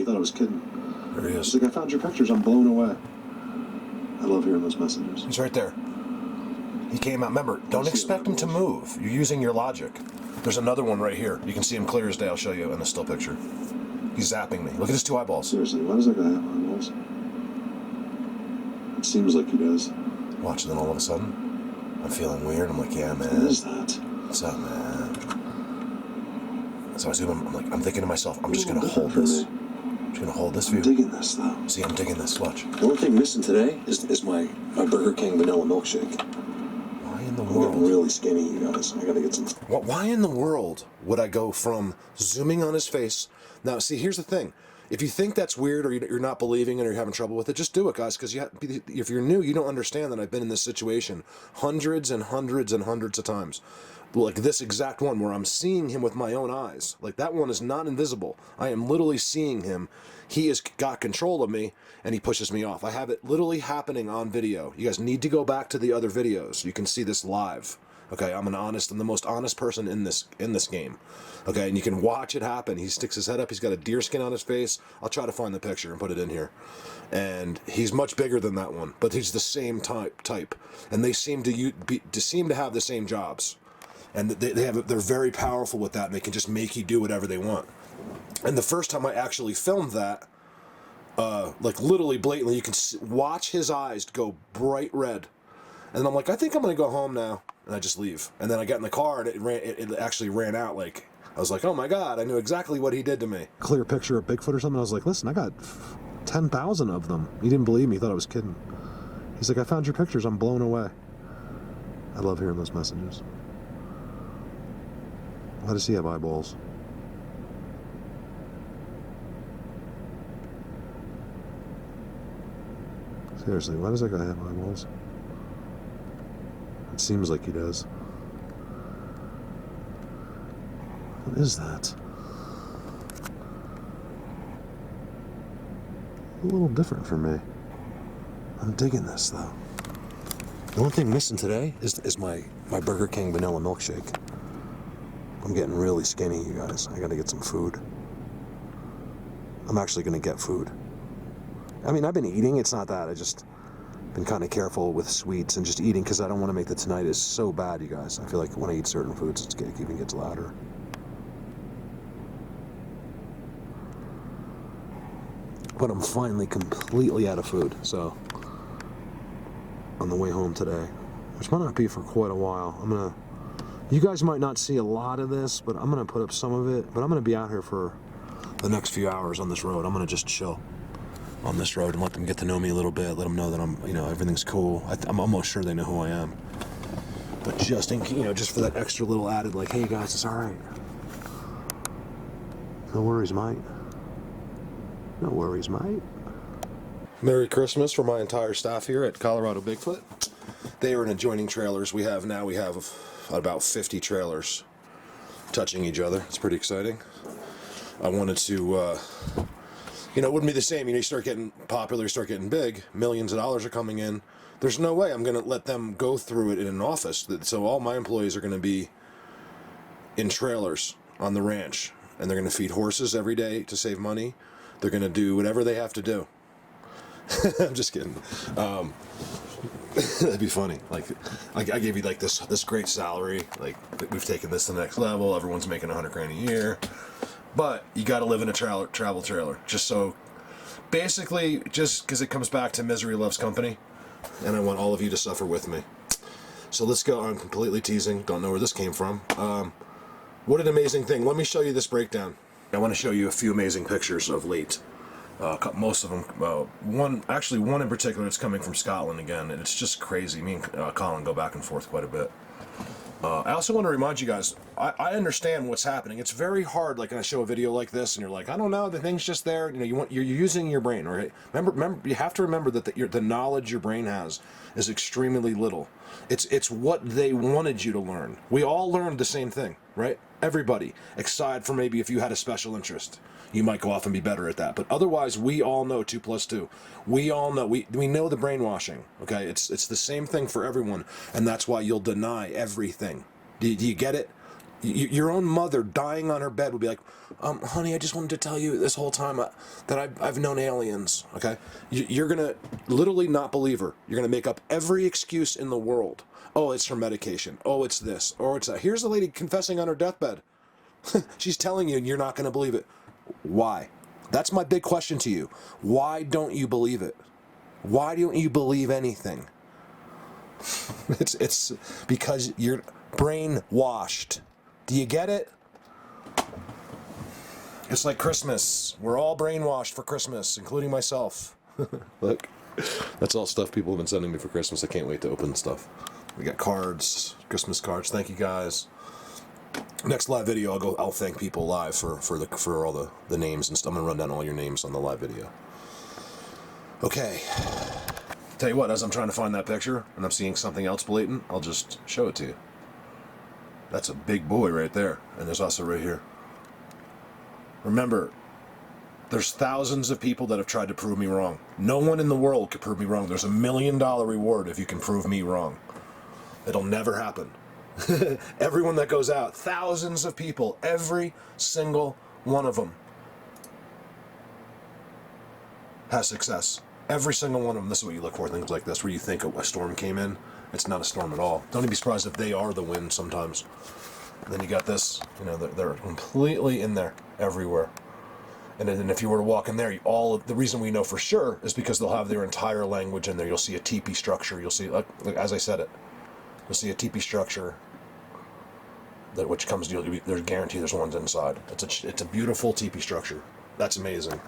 he thought I was kidding. There he is. He's like, I found your pictures. I'm blown away. I love hearing those messages. He's right there. He came out. Remember, don't expect him to move. You're using your logic. There's another one right here. You can see him clear as day. I'll show you in the still picture. He's zapping me. Look at his two eyeballs. Seriously, why does that guy have eyeballs? It seems like he does. Watch, and then all of a sudden, I'm feeling weird. I'm like, yeah, man. What is that? What's up, man? So I zoom in. I'm thinking to myself, I'm just going to hold this. I'm just going to hold this view. I'm digging this, though. See, I'm digging this. Watch. The only thing missing today is my Burger King vanilla milkshake. Why in the I'm world? getting really skinny, you guys. I gotta get some. Why in the world would I go from zooming on his face? Now, see, here's the thing. If you think that's weird or you're not believing it or you're having trouble with it, just do it, guys, because if you're new, you don't understand that I've been in this situation hundreds and hundreds and hundreds of times. Like this exact one where I'm seeing him with my own eyes. Like that one is not invisible. I am literally seeing him. He has got control of me and he pushes me off. I have it literally happening on video. You guys need to go back to the other videos. You can see this live. Okay, I'm the most honest person in this game. Okay, and you can watch it happen. He sticks his head up. He's got a deer skin on his face. I'll try to find the picture and put it in here. And he's much bigger than that one, but he's the same type. And they seem to have the same jobs. And they're very powerful with that, and they can just make you do whatever they want. And the first time I actually filmed that, like literally blatantly, you can watch his eyes go bright red. And then I'm like, I think I'm gonna go home now, and I just leave. And then I got in the car, and it actually ran out. Like I was like, oh my god, I knew exactly what he did to me. Clear picture of Bigfoot or something. I was like, listen, I got 10,000 of them. He didn't believe me. He thought I was kidding. He's like, I found your pictures. I'm blown away. I love hearing those messages. Why does he have eyeballs? Seriously, why does that guy have eyeballs? It seems like he does. What is that? A little different for me. I'm digging this, though. The only thing missing today is my Burger King vanilla milkshake. I'm getting really skinny, you guys. I gotta get some food. I'm actually gonna get food. I mean, I've been eating. It's not that. I just been kind of careful with sweets and just eating because I don't want to make the tinnitus so bad, you guys. I feel like when I eat certain foods, it even gets louder. But I'm finally completely out of food, so on the way home today, which might not be for quite a while, you guys might not see a lot of this, but I'm gonna put up some of it. But I'm gonna be out here for the next few hours on this road. I'm gonna just chill on this road and let them get to know me a little bit. Let them know that everything's cool. I'm almost sure they know who I am. But just just for that extra little added, like, hey guys, it's all right. No worries, mate. No worries, mate. Merry Christmas for my entire staff here at Colorado Bigfoot. They are in adjoining trailers. We have about 50 trailers touching each other. It's pretty exciting. I wanted to, it wouldn't be the same. You start getting popular, you start getting big, millions of dollars are coming in. There's no way I'm going to let them go through it in an office. So all my employees are going to be in trailers on the ranch, and they're going to feed horses every day to save money. They're going to do whatever they have to do. I'm just kidding. That'd be funny. Like, I gave you like this great salary. Like, we've taken this to the next level. Everyone's making $100,000 a year, but you got to live in a travel trailer. Just because it comes back to misery loves company, and I want all of you to suffer with me. So let's go. I'm completely teasing. Don't know where this came from. What an amazing thing. Let me show you this breakdown. I want to show you a few amazing pictures of late. Most of them, one in particular, it's coming from Scotland again, and it's just crazy. Me and Colin go back and forth quite a bit. I also want to remind you guys, I understand what's happening. It's very hard, like when I show a video like this, and you're like, I don't know, the thing's just there. You're using your brain, right? Remember, you have to remember that the knowledge your brain has is extremely little. It's what they wanted you to learn. We all learned the same thing, right? Everybody, except for maybe if you had a special interest. You might go off and be better at that. But otherwise, we all know 2 + 2. We all know. We know the brainwashing, okay? It's the same thing for everyone, and that's why you'll deny everything. Do you get it? Your own mother dying on her bed would be like, honey, I just wanted to tell you this whole time that I've known aliens, okay? You're going to literally not believe her. You're going to make up every excuse in the world. Oh, it's her medication. Oh, it's this. Or it's that. Here's the lady confessing on her deathbed. She's telling you and you're not going to believe it. Why? That's my big question to you. Why don't you believe it? Why don't you believe anything? It's because you're brainwashed. Do you get it? It's like Christmas. We're all brainwashed for Christmas, including myself. Look, that's all stuff people have been sending me for Christmas. I can't wait to open stuff. We got cards, Christmas cards. Thank you guys. Next live video, I'll thank people live for all the names and stuff. I'm gonna run down all your names on the live video. Okay. Tell you what, as I'm trying to find that picture and I'm seeing something else blatant, I'll just show it to you. That's a big boy right there. And there's also right here. Remember, there's thousands of people that have tried to prove me wrong. No one in the world could prove me wrong. There's $1 million reward if you can prove me wrong. It'll never happen. Everyone that goes out, thousands of people, every single one of them has success. Every single one of them. This is what you look for, things like this, where you think a storm came in. It's not a storm at all. Don't even be surprised if they are the wind sometimes. And then you got this, they're completely in there, everywhere. And then if you were to walk in there, the reason we know for sure is because they'll have their entire language in there. You'll see a teepee structure. You'll see, like as I said it, you'll see a teepee structure, which comes, there's guaranteed there's ones inside. It's a beautiful teepee structure. That's amazing.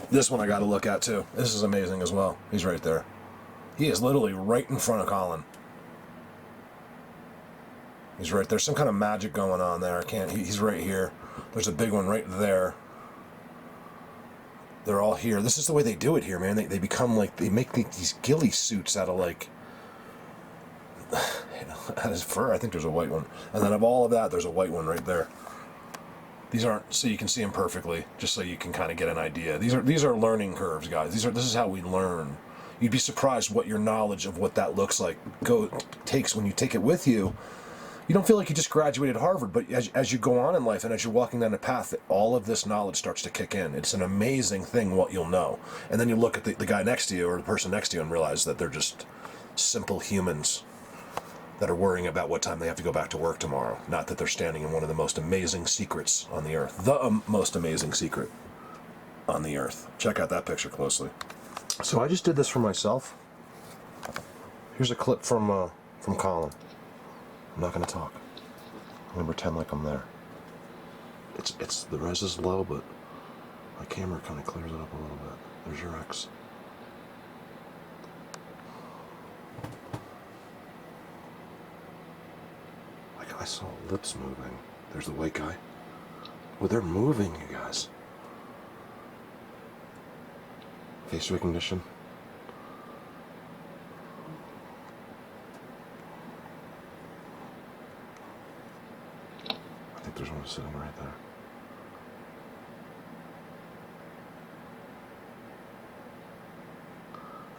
This one I got to look at too. This is amazing as well. He's right there. He is literally right in front of Colin. He's right there. Some kind of magic going on there. He's right here. There's a big one right there. They're all here. This is the way they do it here, man. They become like, they make these ghillie suits out of like, out of his fur. I think there's a white one. And then of all of that, there's a white one right there. These aren't so you can see them perfectly, just so you can kind of get an idea. These are learning curves, guys. This is how we learn. You'd be surprised what your knowledge of what that looks like takes when you take it with you. You don't feel like you just graduated Harvard, but as you go on in life and as you're walking down the path, all of this knowledge starts to kick in. It's an amazing thing what you'll know. And then you look at the guy next to you or the person next to you and realize that they're just simple humans that are worrying about what time they have to go back to work tomorrow. Not that they're standing in one of the most amazing secrets on the earth. The most amazing secret on the earth. Check out that picture closely. So I just did this for myself. Here's a clip from Colin. I'm not going to talk. I'm going to pretend like I'm there. It's the res is low, but my camera kind of clears it up a little bit. There's your X. I saw lips moving. There's the white guy. Well, they're moving, you guys. Face recognition. I think there's one sitting right there.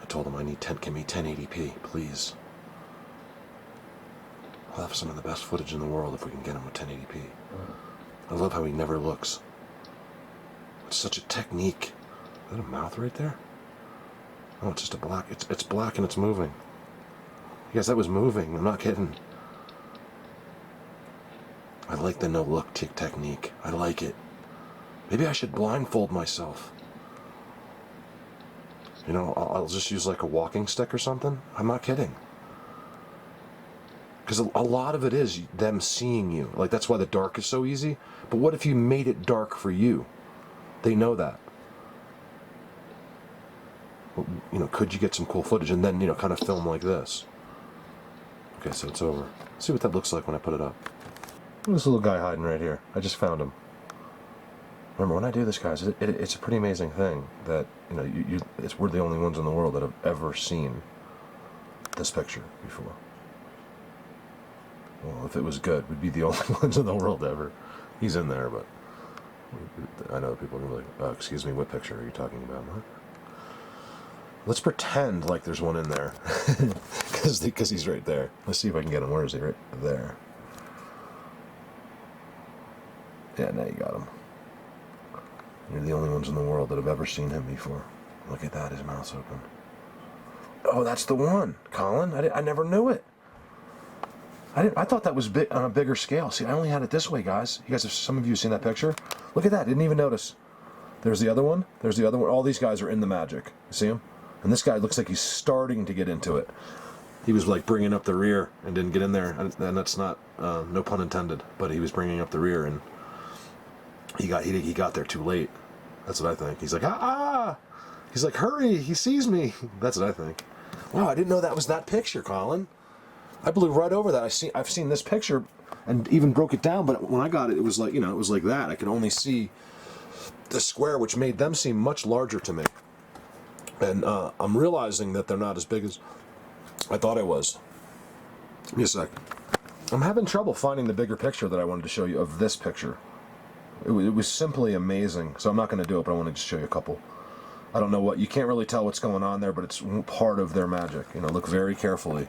I told him give me 1080p, please. We'll have some of the best footage in the world if we can get him with 1080p. I love how he never looks. It's such a technique. Is that a mouth right there? Oh, it's just a black. It's black and it's moving. Yes, that was moving. I'm not kidding. I like the no-look technique. I like it. Maybe I should blindfold myself. I'll just use like a walking stick or something. I'm not kidding. Because a lot of it is them seeing you. Like, that's why the dark is so easy. But what if you made it dark for you? They know that. Well, could you get some cool footage and then, kind of film like this? Okay, so it's over. Let's see what that looks like when I put it up. Look at this little guy hiding right here. I just found him. Remember, when I do this, guys, it's a pretty amazing thing that, we're the only ones in the world that have ever seen this picture before. Well, if it was good, we'd be the only ones in the world ever. He's in there, but I know people are going to be like, excuse me, what picture are you talking about, Mark? Let's pretend like there's one in there. Because he's right there. Let's see if I can get him. Where is he? Right there. Yeah, now you got him. You're the only ones in the world that have ever seen him before. Look at that, his mouth's open. Oh, that's the one, Colin. I never knew it. I thought that was big on a bigger scale. See, I only had it this way, guys. You guys, have some of you seen that picture? Look at that. Didn't even notice. There's the other one. There's the other one. All these guys are in the magic. You see him? And this guy looks like he's starting to get into it. He was like bringing up the rear and didn't get in there, and that's not no pun intended. But he was bringing up the rear, and he got there too late. That's what I think. He's like He's like, hurry! He sees me. That's what I think. Wow, I didn't know that was that picture, Colin. I blew right over that. I've seen this picture and even broke it down, but when I got it, it was like, it was like that. I could only see the square, which made them seem much larger to me. And I'm realizing that they're not as big as I thought I was. Give me a sec. I'm having trouble finding the bigger picture that I wanted to show you of this picture. It was simply amazing. So I'm not going to do it, but I want to just show you a couple. I don't know what, you can't really tell what's going on there, but it's part of their magic. Look very carefully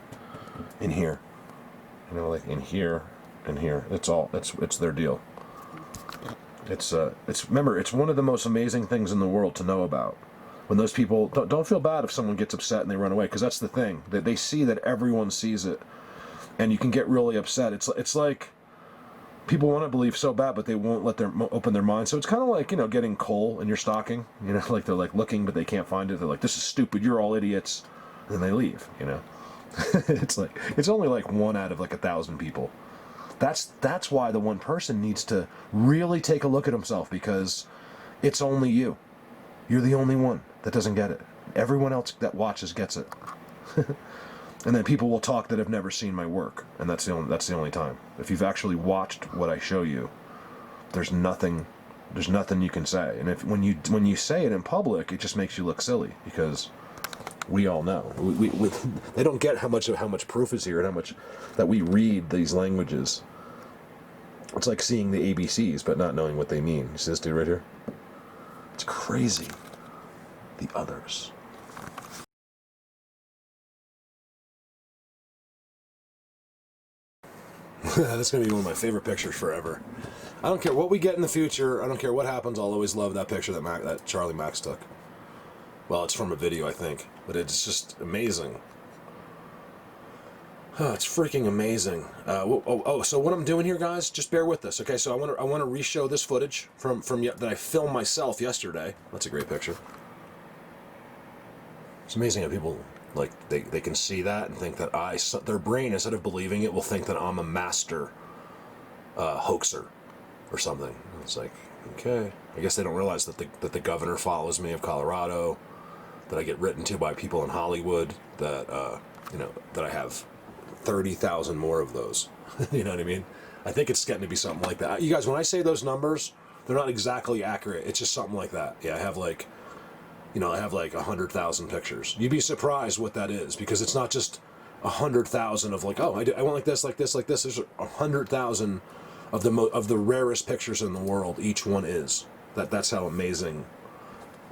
in here. Like in here and here. It's their deal. Remember, it's one of the most amazing things in the world to know about. When those people, don't feel bad if someone gets upset and they run away, because that's the thing. They see that everyone sees it, and you can get really upset. It's like people want to believe so bad, but they won't open their mind. So it's kind of like, getting coal in your stocking. Like they're like looking, but they can't find it. They're like, this is stupid, you're all idiots. And then they leave, It's only like 1 out of like 1,000 people. That's why the one person needs to really take a look at himself, because it's only you. You're the only one that doesn't get it. Everyone else that watches gets it. And then people will talk that have never seen my work, and that's the only time. If you've actually watched what I show you, there's nothing you can say. And when you say it in public, it just makes you look silly, because we all know they don't get how much proof is here and how much that we read these languages. It's like seeing the ABCs but not knowing what they mean. You see this dude right here? It's crazy. The others. That's going to be one of my favorite pictures forever. I don't care what we get in the future. I don't care what happens. I'll always love that picture that Charlie Max took. Well, it's from a video, I think, but it's just amazing. Oh, it's freaking amazing. So what I'm doing here, guys, just bear with us, okay? So I want to re-show this footage from that I filmed myself yesterday. That's a great picture. It's amazing how people, like, they can see that and think that their brain, instead of believing it, will think that I'm a master hoaxer or something. It's like, okay. I guess they don't realize that the governor follows me of Colorado, that I get written to by people in Hollywood, that that I have 30,000 more of those. You know what I mean? I think it's getting to be something like that. You guys, when I say those numbers, they're not exactly accurate. It's just something like that. Yeah, I have like 100,000 pictures. You'd be surprised what that is, because it's not just 100,000 of like, oh, I want like this, like this, like this. There's 100,000 of the rarest pictures in the world. Each one is. That's how amazing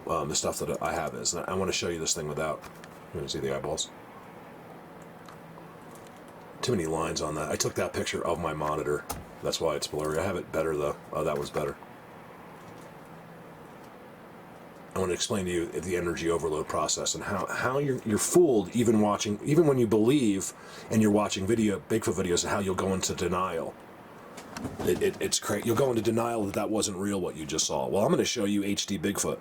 the stuff that I have is. And I want to show you this thing without. You want to see the eyeballs? Too many lines on that. I took that picture of my monitor. That's why it's blurry. I have it better though. Oh, that one's better. I want to explain to you the energy overload process and how you're fooled even when you believe and you're watching Bigfoot videos, and how you'll go into denial. It's crazy. You'll go into denial that wasn't real what you just saw. Well, I'm going to show you HD Bigfoot.